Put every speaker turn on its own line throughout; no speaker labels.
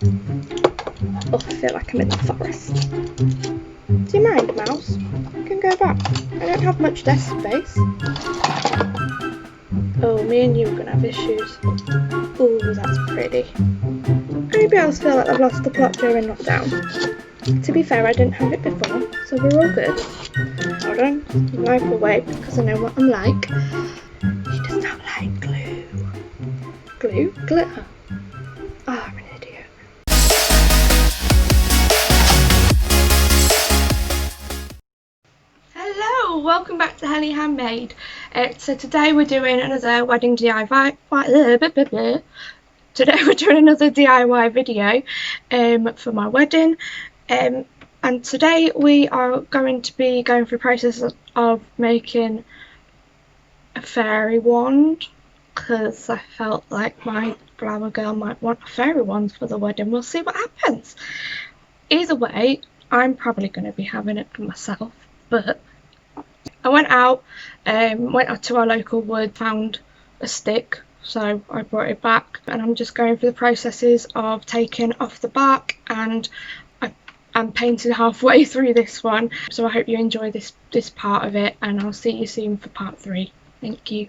Oh, I feel like I'm in the forest. Do you mind, Mouse? I can go back. I don't have much desk space. Oh, me and you are going to have issues. Oh, that's pretty. Anybody else feel like I've lost the plot during lockdown? To be fair, I didn't have it before, so we're all good. Hold on, wipe away because I know what I'm like. He does not like glue. Glue? Glitter? Oh, I'm an idiot. Hello, welcome back to Hely Handmade. So today we're doing another wedding DIY. Today we're doing another DIY video for my wedding. And today we are going to be going through the process of making a fairy wand, because I felt like my flower girl might want a fairy wand for the wedding. We'll see what happens. Either way, I'm probably going to be having it for myself, but I went out to our local wood, found a stick, so I brought it back, and I'm just going through the processes of taking off the bark, and I'm painting halfway through this one, so I hope you enjoy this part of it, and I'll see you soon for part 3. Thank you.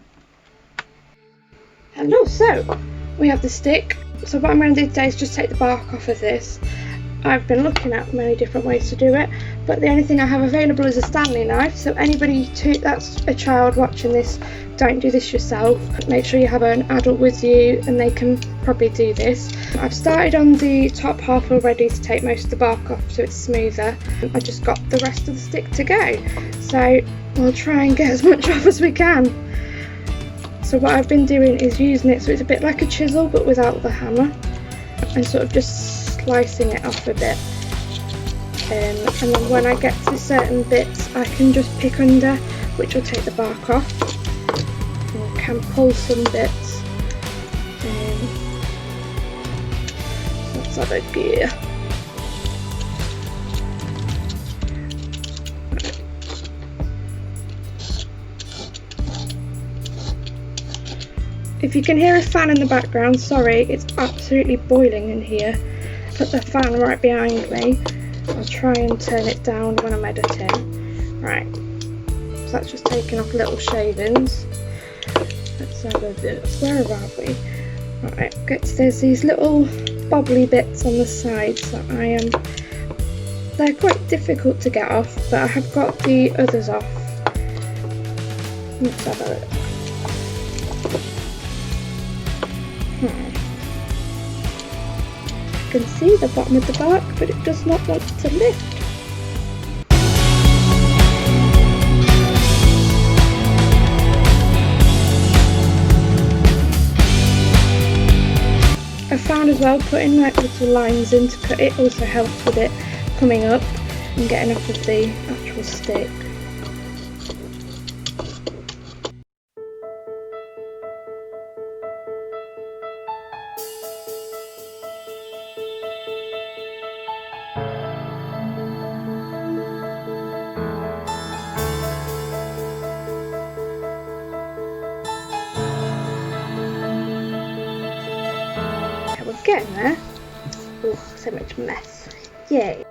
Hello, so we have the stick. So what I'm going to do today is just take the bark off of this. I've been looking at many different ways to do it, but the only thing I have available is a Stanley knife, so anybody that's a child watching this, don't do this yourself. Make sure you have an adult with you and they can probably do this. I've started on the top half already to take most of the bark off so it's smoother. I just got the rest of the stick to go, so we'll try and get as much off as we can. So what I've been doing is using it so it's a bit like a chisel but without the hammer, and sort of just slicing it off a bit, and then when I get to certain bits I can just pick under, which will take the bark off, and I can pull some bits. Let's have a gear. If you can hear a fan in the background, sorry, it's absolutely boiling in here. Put the fan right behind me. I'll try and turn it down when I'm editing. Right, so that's just taking off little shavings. Let's have a bit. Where are we? Right, there's these little bobbly bits on the sides that they're quite difficult to get off, but I have got the others off. Let's have a look. I can see the bottom of the bark, but it does not want to lift. I found as well putting like little lines in to cut it also helps with it coming up and getting off of the actual stick. Getting there. Oh, so much mess. Yay.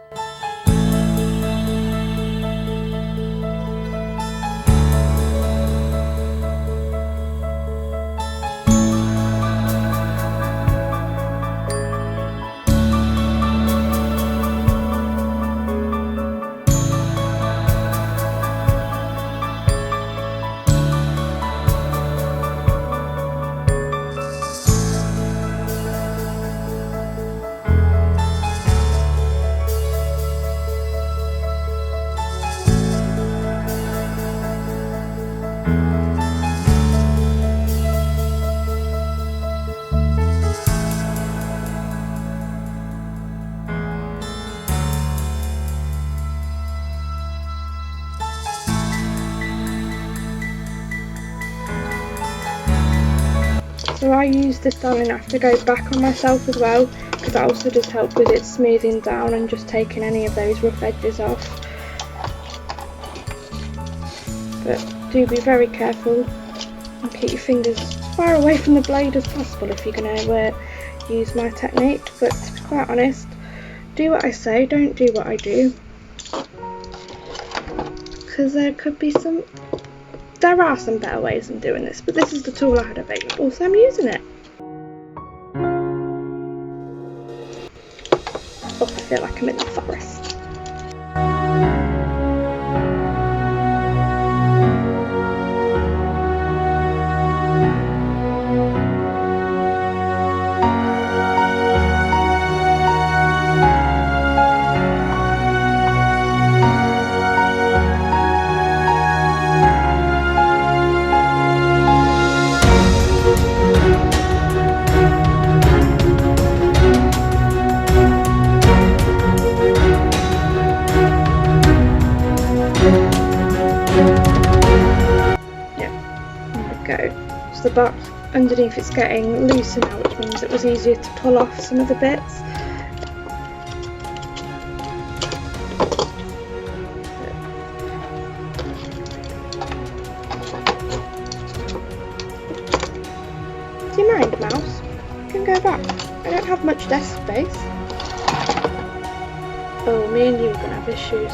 So I use the Stanley knife to go back on myself as well, because that also does help with it smoothing down and just taking any of those rough edges off. But do be very careful and keep your fingers as far away from the blade as possible if you're going to to use my technique, but to be quite honest, do what I say, don't do what I do, because there are some better ways than doing this, but this is the tool I had available, so I'm using it. Oh, I feel like I'm in the forest. So the bark underneath it's getting looser now, which means it was easier to pull off some of the bits. Do you mind, mouse? You can go back. I don't have much desk space. Oh, me and you are going to have issues.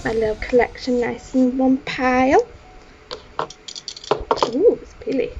My little collection nice in one pile. Ooh, it's peely.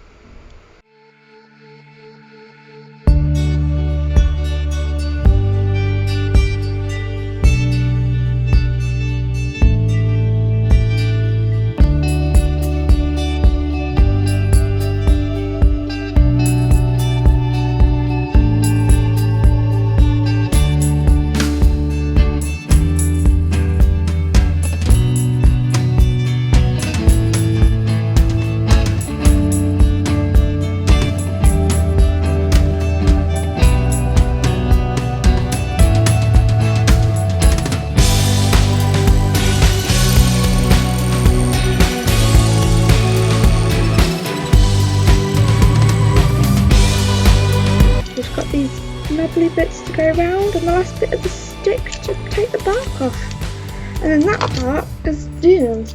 Lovely bits to go around, and the last bit of the stick to take the bark off, and then that part is done.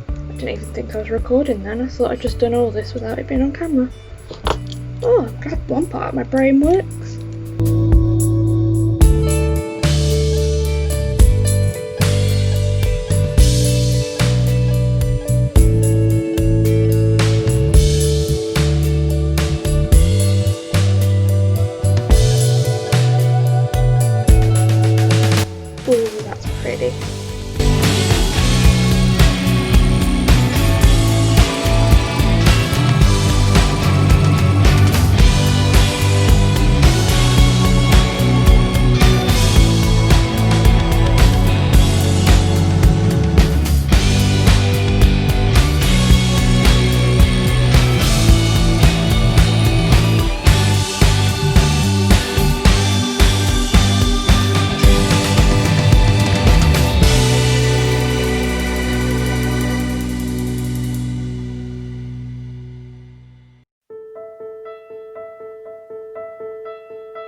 I didn't even think I was recording then. I thought I'd just done all this without it being on camera. Oh, I'm glad one part of my brain works. Ooh, that's pretty.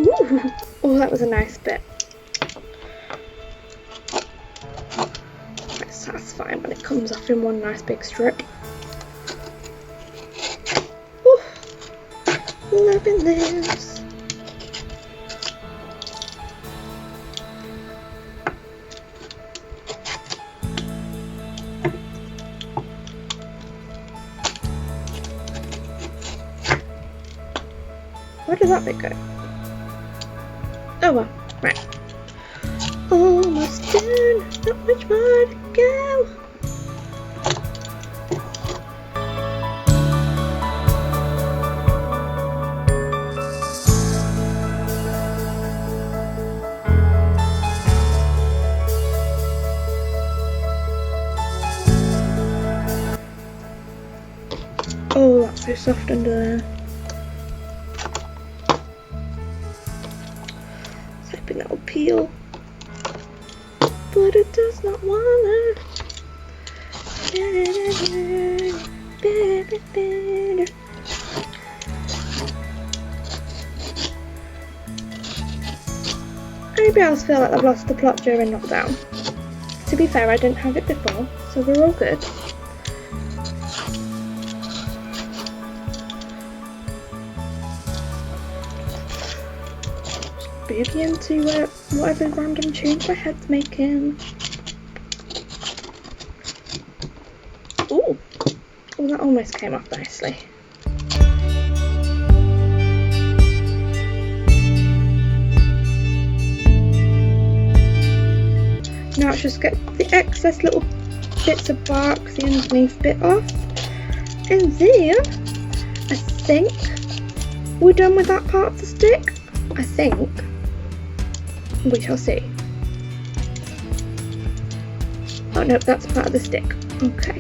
Ooh. Oh, that was a nice bit. Quite satisfying when it comes off in one nice big strip. Ooh. Loving this. Where did that bit go? Oh well, right. Almost done, not much more to go. Oh, that's so soft under there. Hoping that'll peel, but it does not wanna. anybody else feel like they've lost the plot during lockdown? To be fair, I didn't have it before, so we're all good. Boogie into whatever random tunes my head's making. Ooh, oh, that almost came off nicely. Now let's just get the excess little bits of bark, the underneath bit off, and then I think we're done with that part of the stick. I think. We shall see. Oh no, that's part of the stick. Okay.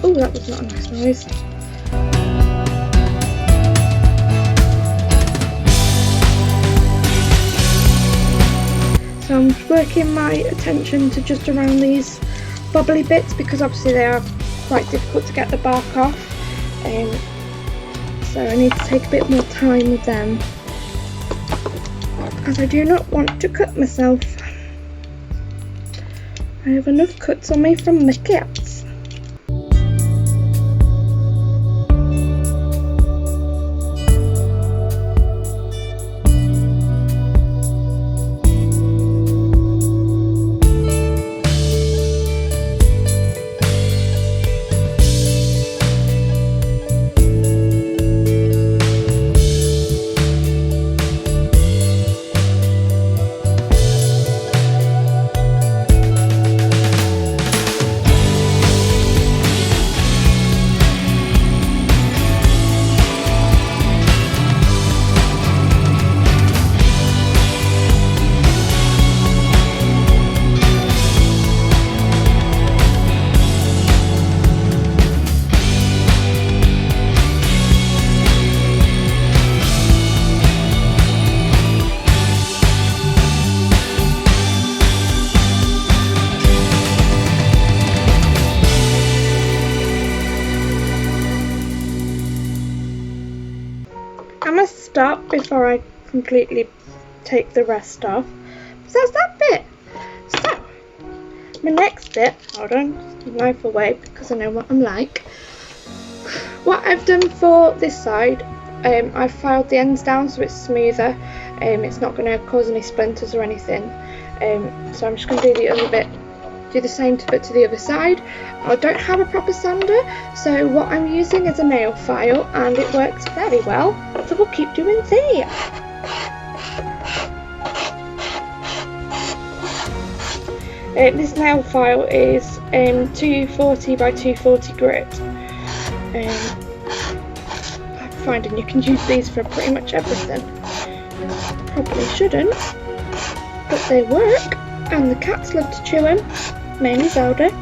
Oh, that was not a nice noise. So I'm working my attention to just around these bubbly bits because obviously they are quite difficult to get the bark off. So I need to take a bit more time with them, as I do not want to cut myself. I have enough cuts on me from the cats. I must stop before I completely take the rest off. So that's that bit. So, my next bit, hold on, knife away because I know what I'm like. What I've done for this side, I've filed the ends down so it's smoother. It's not going to cause any splinters or anything. So I'm just going to do the other bit, do the same but to the other side. I don't have a proper sander, so what I'm using is a nail file and it works very well, so we'll keep doing that. This nail file is 240 by 240 grit. I'm finding you can use these for pretty much everything. Probably shouldn't, but they work, and the cats love to chew them, mainly Zelda.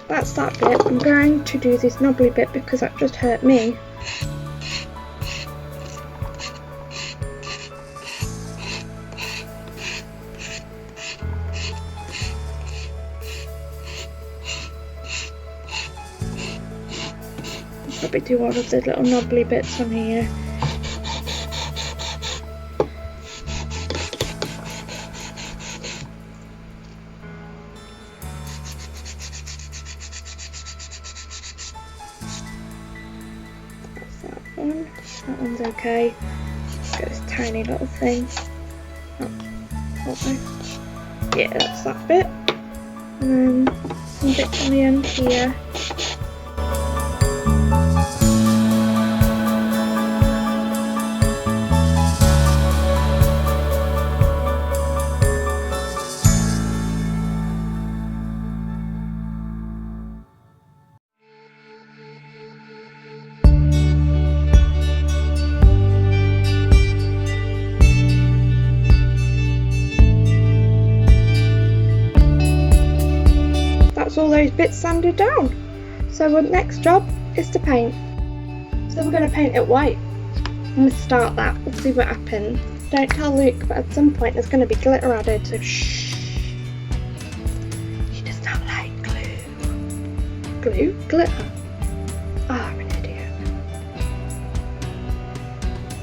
That's that bit. I'm going to do this knobbly bit because that just hurt me. I'll probably do all of the little knobbly bits on here. That one's okay. Let's get this tiny little thing. Oh, okay. Yeah, that's that bit. And then some bits on the end here. That's all those bits sanded down. So the next job is to paint. So we're going to paint it white. I'm going to start that. We'll see what happens. Don't tell Luke, but at some point there's going to be glitter added, so shh. He does not like glue. Glue? Glitter? Ah, I'm an idiot.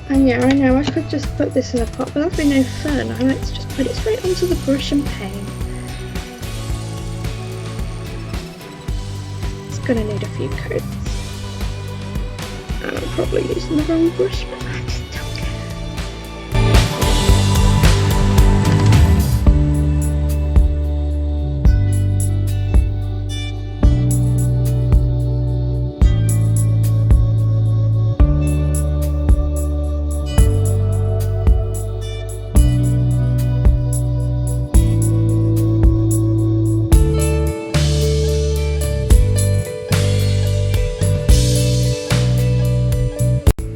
And yeah, I know I could just put this in a pot, but that'd be no fun. I like to just put it straight onto the brush and paint. It's going to need a few coats. And I'm probably using the wrong brush, but I just don't care.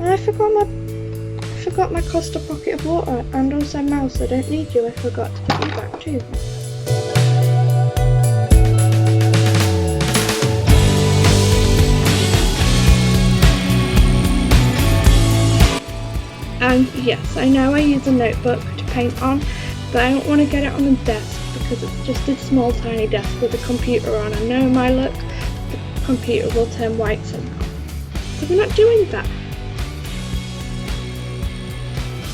I forgot my Costa pocket of water and also mouse. I don't need you. I forgot to put you back too. And yes, I know I use a notebook to paint on, but I don't want to get it on the desk because it's just a small tiny desk with a computer on. I know my look, the computer will turn white somehow. So we're not doing that.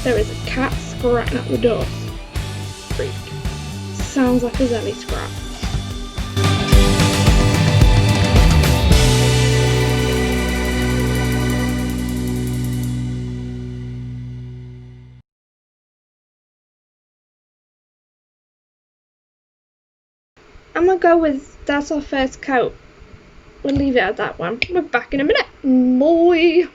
There is a cat scratching at the door. Freak. Sounds like a Zelly scratch. I'm gonna go with that's our first coat. We'll leave it at that one. We're back in a minute. Boy.